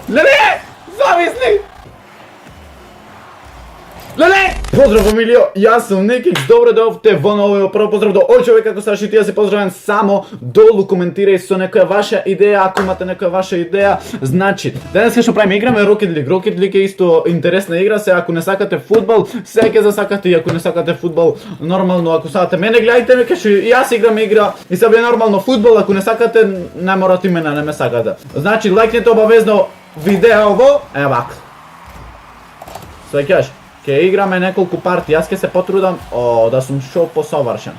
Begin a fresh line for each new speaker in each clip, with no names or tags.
Lele! Zamisli! Lele! Pozdrav familijo, jaz sem Nekić, dobrodošli v novo, prvo pozdrav do ovog čovjeka, ako strašite, ja se pozdravljam samo dolu, komentiraj su neka vaša ideja, ako imate neka vaša ideja. Znači, danas što pravim, igramo Rocket League. Rocket League je isto interesna igra se, ako ne sakate futbol, sve ke zasakate, i ako ne sakate futbol, normalno, ako sakate mene, gledajte me, kašu, ja se igram igra, i sad je normalno futbol, ako ne sakate, ne morate mene, ne me sakate. Znači, lajknite obavezno video ovo, evo ovako. Sve kaš. Igrame nekoliko partija, jaz ke se potrudam, da sam šel posavršen.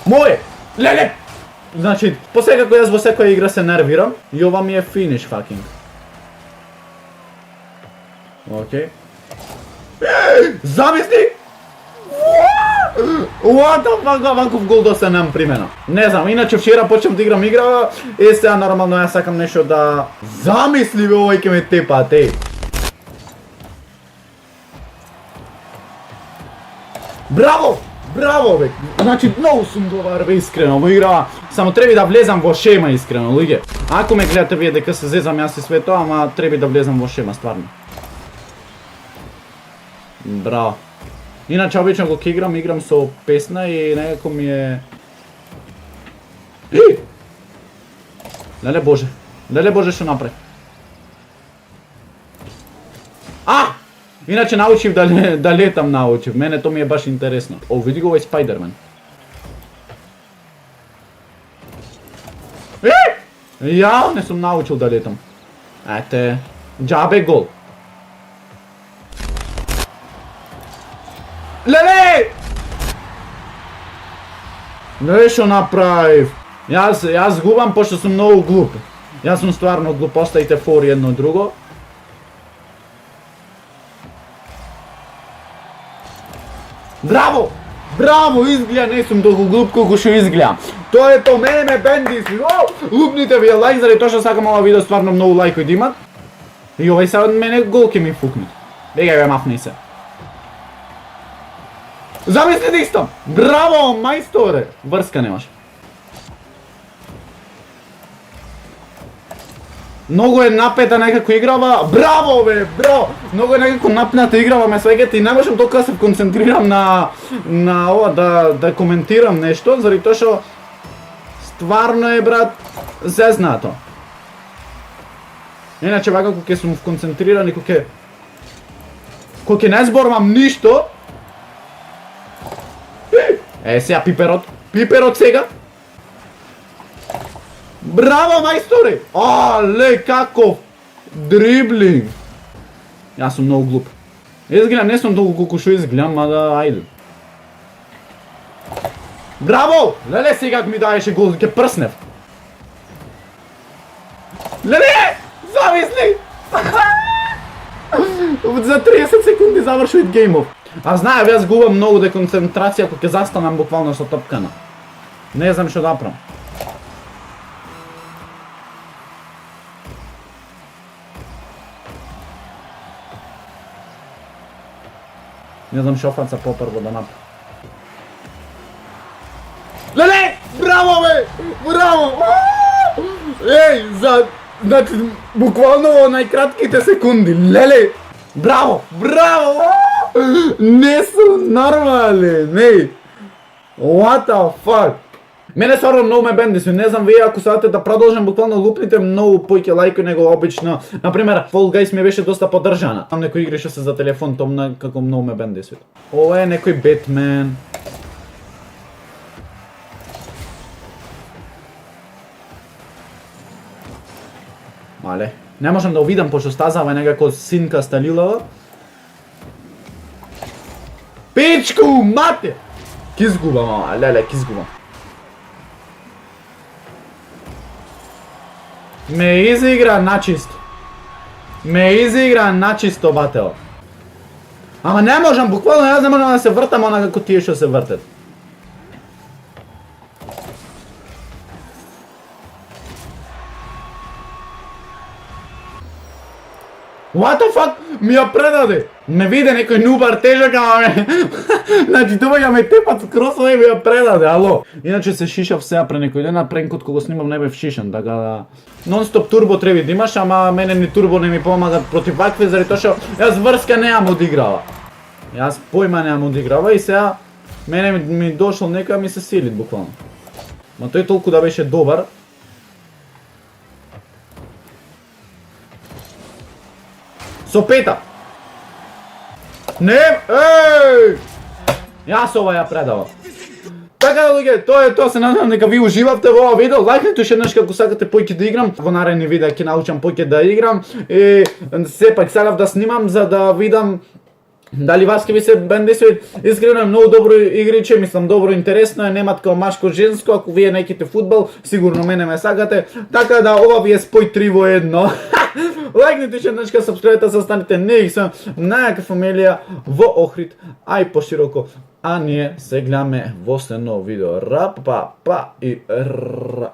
Moje! Lele! Znači, posle kako jaz v vsakoj igra se nerviram, i ova mi je finish fucking. Okej. Zamisli! What the fuck, ovakov gol da se nam primena. Ne znam, inače včera počnem da igram igra, i сега normalno ja sakam nešto da... Zamisli ve ovaj ke me tepa, tej! Bravo! Bravo, bek! Znači, mnogo sam dobar, be, iskreno, ovo igra, samo trebi da vlezam vo šema, iskreno, lige. Ako me gledate vije дека se zezam, ja si sve to, ama trebi da vlezam vo šema, stvarno. Bravo. Inače, obično kako igram so pesna i nekako mi je... Lele Bože što napred. Inače naučim da letam naučim, mene to mi je baš interesno. Vidi ga ovaj Spider-Man. Ja ne sam naučil da letam. Ete, džabe gol. Lele! Ne što napraviv. Jaz gubam pošto sam mnogo glup. Ja sam stvarno glup, ostavite for jedno drugo. Bravo! Bravo, izgleda, ne sam toliko glup koliko što izgledam. To je to, mene me bendi svi. Lupnite vi like, zari to što sakam ova video stvarno mnogo lajkoj da imat. I ovaj sad mene golke mi fuknut. Begaj ga, mafni se. Zamisli isto! Bravo, majstore! Vrska nemaš. Mnogo je napeta nekako igrava, bravo be, bravo! Mnogo je nekako napnata igrava me svegeti i ne možem toliko da se koncentriram na ovo, da komentiram nešto, zari to što stvarno je, brat, zeznato. Inače, ovako kako sam koncentriran i kako ne zborvam ništo. Сега Piperot сега. Bravo, majstore! Ale, kakov dribling! Ja sam mnogo glup. Izgledam, ne sam toliko koliko što izgledam, mada ajde. Bravo! Lele, сега mi daješ gol, ke prsnev. Lele! Zamisli! За 30 секунди завършват геймов. А знаем, аз губам много деконцентрация, ако ке застанам буквално со топкана. Не знам што да направам. Не знам што фаца попрво да направам. Леле! Браво, бе! Браво! Ей, значи, буквално во најкратките секунди. Леле! Браво! Браво! Не сум нормален, ей! What the fuck? Мене стvarno много ме бенди се, не знам вие ако сакате да продолжам, буквално лупните много појќе лајки него обично. Например, Fall Guys ми беше доста поддржана. Там некој играше се за телефон, том како много ме бенди се. Ова е некој Бетмен. Мале, не можам да увидам пошто стазава некако синка сталилава. Пичку, мате! Ки изгубам, ама, леле, ки изгубам. Ме изигра начисто. Ме изигра начисто, бател. Ама не можам, буквално јас не можам да се вртам она како тие што се вртат. What the fuck? Ми ја предаде! Ме виде некој нубар тежак, ама ме... Значи, тоа ја ме тепат кросове и ми ја предаде, ало! Иначе се шишав сега пре некој ден, а пренкот кога снимам не бев шишан, така да... Нон-стоп турбо треба да имаш, ама мене ни турбо не ми помага против вакви, заради тоа што јас врска неам одиграва. Јас појма неам одиграва и сега мене ми дошол некој ми се сили буквално. Ма тој толку да беше добар. Со пета! Не! Еј! Јас ова ја предавам. Така да луѓе, тоа е тоа, се надевам дека ви уживавте во ова видео. Лајкнете уште еднаш како сакате поќе да играм. Во наредни видеа ќе научам поќе да играм и сепак сакав да снимам за да видам дали вас ќе ви се бендесува. Искрено е многу добро игриче, мислам добро интересно е, нема како машко женско, ако вие неките фудбал, сигурно мене ме сакате. Така да ова ви е спој 3 во 1. Лајкнете ше еднашка, сабскрајбете, се останете нејксам најака фамилија во Охрид, а и пошироко. А ние се гледаме во следно видео. Ра, па, па и ра.